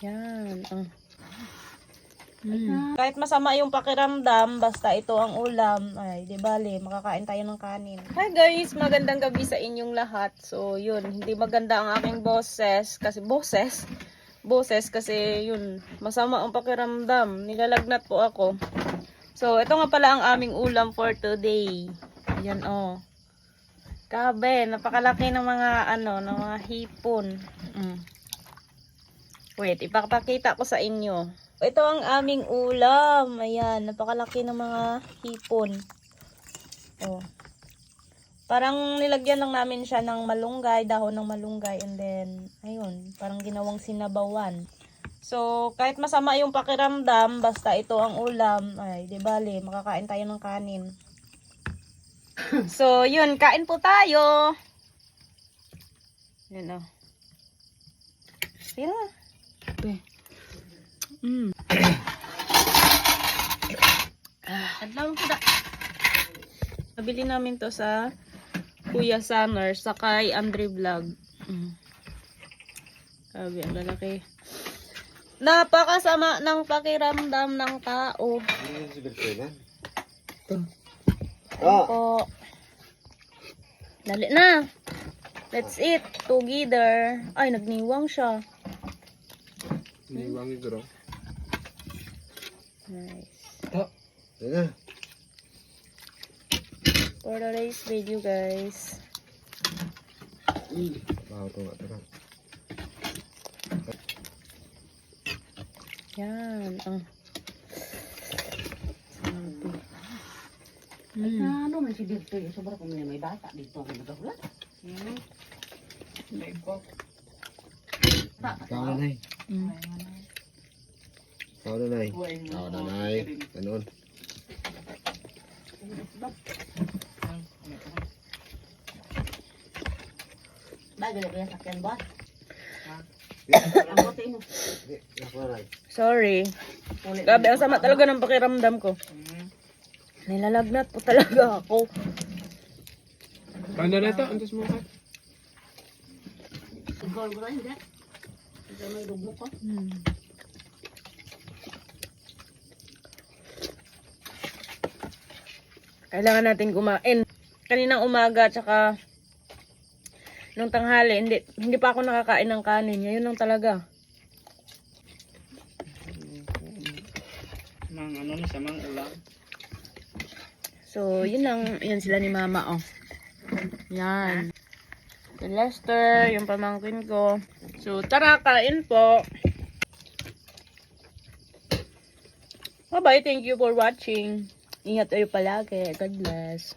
Yan. Kahit masama yung pakiramdam, basta ito ang ulam, ay di bale, makakain tayo ng kanin. Hi guys, magandang gabi sa inyong lahat. So yun, hindi maganda ang aking boses kasi yun, masama ang pakiramdam. Nilalagnat po ako. So ito nga pala ang aming ulam for today. Yan oh. Kabe, napakalaki ng mga ng mga hipon. Wait, ipapakita ko sa inyo. Ito ang aming ulam. Ayan, napakalaki ng mga hipon. Oh. Parang nilagyan lang namin siya ng malunggay, dahon ng malunggay, and then, ayun, parang ginawang sinabawan. So, kahit masama yung pakiramdam, basta ito ang ulam, ay, di bale, makakain tayo ng kanin. So, yun, kain po tayo. Yan o. Tira. Okay. Adlaw ko da. Nabili namin to sa Kuya Summer sa kay Andre Vlog. Sabi, ang lalaki. Napakasama ng pakiramdam ng tao. Po. Dali na. Let's eat together. Ay, nagniwang siya. Niwang ito. Nice. Ayan. For today's video, guys. Bahaw ito nga ito. Yan. Ano man si dito yung sobra kung may bata dito ang nagahulat. Ikaw na, Nay. Ikaw na, Nay. Ikaw na, Nay. Ganun. Bagay na sa sakyan ba? Sorry. Grabe, ang sama talaga ng pakiramdam ko. Nilalagnat po talaga ako. Paano na ito? Antas mo ka? Sigol ko rin, hindi. Ito may dugo ko. Kailangan natin kumain. Kaninang umaga, tsaka nung tanghali, hindi pa ako nakakain ng kanin. Ngayon lang talaga. Mang ano na siya, mang ulam. So, yun lang. Yan sila ni Mama, oh. Yan. Si Lester, yung pamangkin ko. So, tara, kain po. Bye-bye. Thank you for watching. Ingat kayo palagi. God bless.